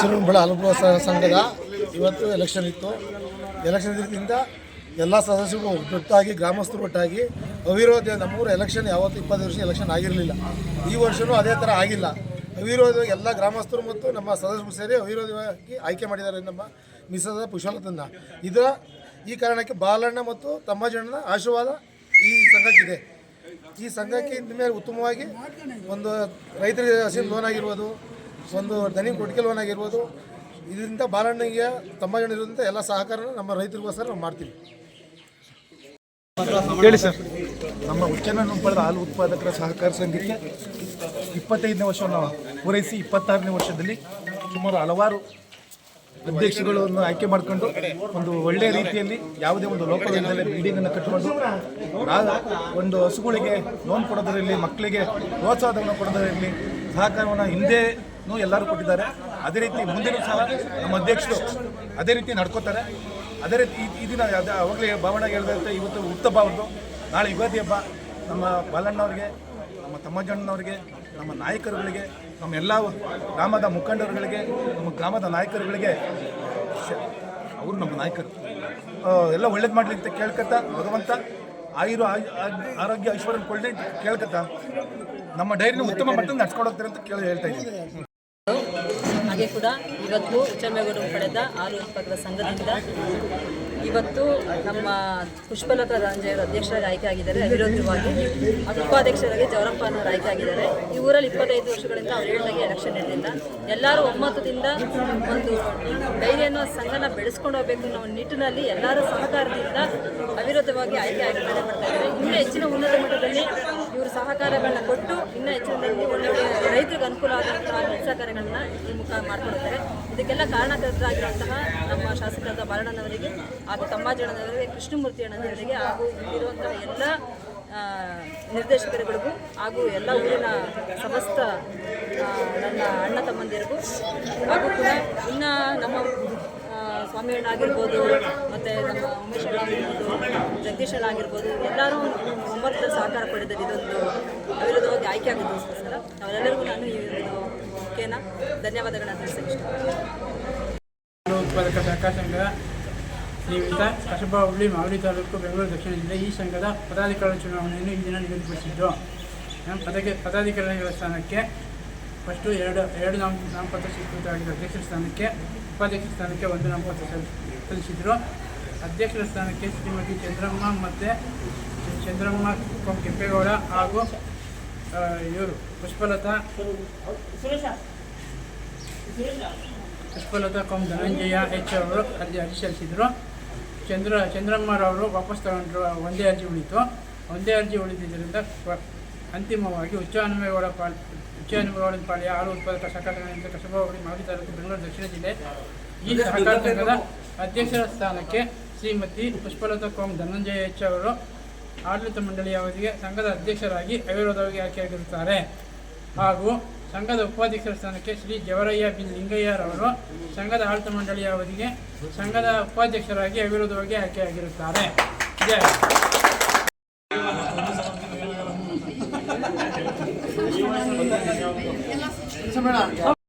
ಚಿರುಮುಳ ಅನುಭವ ಸಂಘದ ಇವತ್ತು ಎಲೆಕ್ಷನ್ ಇತ್ತು. ಎಲೆಕ್ಷನ್ ಇದರಿಂದ ಎಲ್ಲ ಸದಸ್ಯರು ಒಟ್ಟಾಗಿ ಗ್ರಾಮಸ್ಥರು ಒಟ್ಟಾಗಿ ಅವಿರೋಧ ನಮ್ಮೂರು ಎಲೆಕ್ಷನ್ ಯಾವತ್ತು 20 ವರ್ಷ ಎಲೆಕ್ಷನ್ ಆಗಿರಲಿಲ್ಲ. ಈ ವರ್ಷವೂ ಅದೇ ಥರ ಆಗಿಲ್ಲ. ಅವಿರೋಧವಾಗಿ ಎಲ್ಲ ಗ್ರಾಮಸ್ಥರು ಮತ್ತು ನಮ್ಮ ಸದಸ್ಯರು ಸೇರಿ ಅವಿರೋಧವಾಗಿ ಆಯ್ಕೆ ಮಾಡಿದ್ದಾರೆ ನಮ್ಮ ಮಿಸದ ಪುಷ್ಪಲತನ್ನ. ಈ ಕಾರಣಕ್ಕೆ ಬಾಲಣ್ಣ ಮತ್ತು ತಮ್ಮಜ್ಜಣ್ಣನ ಆಶೀರ್ವಾದ ಈ ಸಂಘಕ್ಕಿದೆ. ಈ ಸಂಘಕ್ಕೆ ಇನ್ಮೇಲೆ ಉತ್ತಮವಾಗಿ ಒಂದು ರೈತರಿಗೆ ಹಸಿರು ಲೋನ್ ಆಗಿರ್ಬೋದು, ಒಂದು ದನಿ ಕೊಟ್ಟಿಗೆ ಲೋನ್ ಆಗಿರ್ಬೋದು, ಇದರಿಂದ ಬಾಲಣ್ಣಗೆ ತಮ್ಮಜ್ಜಣ್ಣ ಇರೋದ್ರಿಂದ ಎಲ್ಲ ಸಹಕಾರ ನಮ್ಮ ರೈತರಿಗೋಸ್ಕರ ನಾವು ಮಾಡ್ತೀವಿ. ಹೇಳಿ ಸರ್. ನಮ್ಮ ಉಚ್ಚನಪಳ್ಳದ ಹಾಲು ಉತ್ಪಾದಕರ ಸಹಕಾರ ಸಂಘಕ್ಕೆ 25ನೇ ವರ್ಷವನ್ನು ಪೂರೈಸಿ 26ನೇ ವರ್ಷದಲ್ಲಿ ಸುಮಾರು ಹಲವಾರು ಅಧ್ಯಕ್ಷಗಳನ್ನು ಆಯ್ಕೆ ಮಾಡಿಕೊಂಡು ಒಂದು ಒಳ್ಳೆಯ ರೀತಿಯಲ್ಲಿ ಯಾವುದೇ ಒಂದು ಲೋಪವಿಲ್ಲದೆ ಬಿಲ್ಡಿಂಗನ್ನು ಕಟ್ಟಿಕೊಂಡು ಒಂದು ಹಸುಗಳಿಗೆ ಲೋನ್ ಕೊಡೋದರಲ್ಲಿ, ಮಕ್ಕಳಿಗೆ ಪ್ರೋತ್ಸಾಹವನ್ನು ಕೊಡೋದರಲ್ಲಿ ಸಹಕಾರವನ್ನು ಹಿಂದೆನೂ ಎಲ್ಲರೂ ಕೊಟ್ಟಿದ್ದಾರೆ. ಅದೇ ರೀತಿ ಮುಂದೆನೂ ಸಹ ನಮ್ಮ ಅಧ್ಯಕ್ಷರು ಅದೇ ರೀತಿ ನಡ್ಕೋತಾರೆ. ಅದೇ ರೀತಿ ಈ ದಿನ ಅವಾಗಲೇ ಭಾವನೆಗೆ ಹೇಳಿದಂತೆ ಇವತ್ತು ಹುಟ್ಟುಹಬ್ಬ ಅವ್ರದ್ದು, ನಾಳೆ ಯುಗಾದಿ ಹಬ್ಬ. ನಮ್ಮ ಬಾಲಣ್ಣವ್ರಿಗೆ, ನಮ್ಮ ತಮ್ಮಜ್ಜಣ್ಣನವ್ರಿಗೆ, ನಮ್ಮ ನಾಯಕರುಗಳಿಗೆ, ನಮ್ಮ ಎಲ್ಲ ಗ್ರಾಮದ ಮುಖಂಡರುಗಳಿಗೆ, ನಮ್ಮ ಗ್ರಾಮದ ನಾಯಕರುಗಳಿಗೆ, ಅವರು ನಮ್ಮ ನಾಯಕರು ಎಲ್ಲ ಒಳ್ಳೇದು ಮಾಡಲಿ ಅಂತ ಕೇಳ್ಕೊತಾ, ಭಗವಂತ ಆರೋಗ್ಯ ಐಶ್ವರ್ಯ ಕೊಳ್ಳಿ ಕೇಳ್ಕೊತಾ ನಮ್ಮ ಡೈರಿನ ಉತ್ತಮ ಮಟ್ಟದಲ್ಲಿ ನಡ್ಸ್ಕೊಂಡು ಹೋಗ್ತಾರೆ ಅಂತ ಹೇಳ್ತಾ ಇದ್ದೀನಿ. ಹಾಗೆ ಕೂಡ ಇವತ್ತು ಉಚ್ಚಮೇಗೌಡರು ಪಡೆದ ಹಾಲು ಉತ್ಪಾದಕರ ಸಂಘದಿಂದ ಇವತ್ತು ನಮ್ಮ ಪುಷ್ಪಲತಾ ರಂಜಯ್ಯವರು ಅಧ್ಯಕ್ಷರಾಗಿ ಆಯ್ಕೆ ಆಗಿದ್ದಾರೆ. ಅವಿರೋಧವಾಗಿ ಉಪಾಧ್ಯಕ್ಷರಾಗಿ ಜವರಪ್ಪ ಅನ್ನೋರು ಆಯ್ಕೆ ಆಗಿದ್ದಾರೆ. ಈ ಊರಲ್ಲಿ 25 ವರ್ಷಗಳಿಂದ ಅವ್ರು ಹೇಳ್ದಾಗೆ ಎಲೆಕ್ಷನ್ ನಡೆದಿಲ್ಲ. ಎಲ್ಲರೂ ಒಮ್ಮತದಿಂದ ಒಂದು ಡೈರಿ ಅನ್ನೋ ಸಂಘನ ಬೆಳೆಸ್ಕೊಂಡು ಹೋಗಬೇಕು ಅನ್ನೋ ನಿಟ್ಟಿನಲ್ಲಿ ಎಲ್ಲರ ಸಹಕಾರದಿಂದ ಅವಿರೋಧವಾಗಿ ಆಯ್ಕೆ ಆಗಿದ್ದಾರೆ ಮಾಡ್ತಾ ಇದ್ದಾರೆ. ಇನ್ನೂ ಹೆಚ್ಚಿನ ಉನ್ನತ ಮಟ್ಟದಲ್ಲಿ ಇವರು ಸಹಕಾರಗಳನ್ನ ಕೊಟ್ಟು ಇನ್ನೂ ಹೆಚ್ಚಿನದಲ್ಲಿ ಒಳ್ಳೆಯ ರೈತರಿಗೆ ಅನುಕೂಲ ಆದಂತಹ ಕೆಲಸ ಕಾರ್ಯಗಳನ್ನ ಈ ಮುಖ ಮಾಡ್ಕೊಳ್ತಾರೆ. ಇದಕ್ಕೆಲ್ಲ ಕಾರಣಕರ್ತರಾಗಿರುವಂತಹ ನಮ್ಮ ಶಾಸಕರಾದ ಬಾಲಣ್ಣನವರಿಗೆ ಹಾಗೂ ತಮ್ಮಜ್ಜಣ್ಣನವರಿಗೆ, ಕೃಷ್ಣಮೂರ್ತಿ ಅಣ್ಣನವರಿಗೆ ಹಾಗೂ ಇಲ್ಲಿರುವಂತಹ ಎಲ್ಲ ನಿರ್ದೇಶಕರುಗಳಿಗೂ ಹಾಗೂ ಎಲ್ಲ ಊರಿನ ಸಮಸ್ತ ನನ್ನ ಅಣ್ಣ ತಮ್ಮಂದಿರಿಗೂ ಹಾಗೂ ಕೂಡ ಇನ್ನು ನಮ್ಮ ಸ್ವಾಮಿ ಅಣ್ಣ ಆಗಿರ್ಬೋದು, ಮತ್ತು ನಮ್ಮ ಉಮೇಶ್ ಅಣ್ಣ ಆಗಿರ್ಬೋದು, ಜಗದೀಶ್ ಅಣ್ಣ ಆಗಿರ್ಬೋದು, ಎಲ್ಲರೂ ಒಮ್ಮತದ ಸಹಕಾರ ಪಡೆದಿದ್ದು ಇದೊಂದು ಅವಿರೋಧವಾಗಿ ಆಯ್ಕೆ ಆಗೋದಕ್ಕೋಸ್ಕರ ಅವರೆಲ್ಲರಿಗೂ ನಾನು ಈ ಒಂದು ಮುಖೇನ ಧನ್ಯವಾದಗಳನ್ನು ತಿಳಿಸಕ್ಕೆ ಇಷ್ಟಪಡ್ತೀನಿ. ಉತ್ಪಾದಕ ಸಹಕಾರ ಸಂಘ ನಿಮಿತ್ತ ಕಸಬಾ ಹುಬ್ಳಿ ಮಾವಲಿ ತಾಲೂಕು ಬೆಂಗಳೂರು ದಕ್ಷಿಣ ಜಿಲ್ಲೆ ಈ ಸಂಘದ ಪದಾಧಿಕಾರಿ ಚುನಾವಣೆಯನ್ನು ಈ ದಿನ ನಿಗದಿಪಡಿಸಿದ್ದು. ಪದಾಧಿಕಾರಿಗಳ ಸ್ಥಾನಕ್ಕೆ ಫಸ್ಟು ಎರಡು ನಾಮಪತ್ರ ಸ್ವೀಕೃತವಾಗಿದ್ದ ಅಧ್ಯಕ್ಷರ ಸ್ಥಾನಕ್ಕೆ, ಉಪಾಧ್ಯಕ್ಷರ ಸ್ಥಾನಕ್ಕೆ 1 ನಾಮಪತ್ರ ಸಲ್ಲಿಸಿದರು. ಅಧ್ಯಕ್ಷರ ಸ್ಥಾನಕ್ಕೆ ಶ್ರೀಮತಿ ಚಂದ್ರಮ್ಮ ಮತ್ತು ಚಂದ್ರಮ್ಮ ಕೆಂಪೇಗೌಡ ಹಾಗೂ ಇವರು ಪುಷ್ಪಲತಾ ಧನಂಜಯ ಎಚ್ ಅವರು ಅರ್ಜಿ ಸಲ್ಲಿಸಿದರು. ಚಂದ್ರಮ್ಮರವರು ವಾಪಸ್ ತಗೊಂಡ್ರು. ಒಂದೇ ಅರ್ಜಿ ಉಳಿತು. ಒಂದೇ ಅರ್ಜಿ ಉಳಿದಿದ್ದರಿಂದ ಅಂತಿಮವಾಗಿ ಉಚ್ಚಮೇಗೌಡ ಪಾಳ್ಯ ಹಾಲು ಉತ್ಪಾದಕ ಸಹಕಾರ ಸಂಘದಿಂದ ಕಸಬಾ ಹೋಬಳಿ ಮಾವಲಿ ತಾಲೂಕು ಬೆಂಗಳೂರು ದಕ್ಷಿಣ ಜಿಲ್ಲೆ ಈ ಸಹಕಾರ ಸಂಘದ ಅಧ್ಯಕ್ಷರ ಸ್ಥಾನಕ್ಕೆ ಶ್ರೀಮತಿ ಪುಷ್ಪಲತಾ ಧನಂಜಯ ಎಚ್ ಅವರು ಆಡಳಿತ ಮಂಡಳಿಯ ಅವಧಿಗೆ ಸಂಘದ ಅಧ್ಯಕ್ಷರಾಗಿ ಅವಿರೋಧವಾಗಿ ಆಯ್ಕೆಯಾಗಿರುತ್ತಾರೆ. ಹಾಗೂ ಸಂಘದ ಉಪಾಧ್ಯಕ್ಷರ ಸ್ಥಾನಕ್ಕೆ ಶ್ರೀ ಜವರಯ್ಯ ಬಿ ಲಿಂಗಯ್ಯರವರು ಸಂಘದ ಆಡಳಿತ ಮಂಡಳಿಯ ಅವಧಿಗೆ ಸಂಘದ ಉಪಾಧ್ಯಕ್ಷರಾಗಿ ಅವಿರೋಧವಾಗಿ ಆಯ್ಕೆಯಾಗಿರುತ್ತಾರೆ. ಜಯ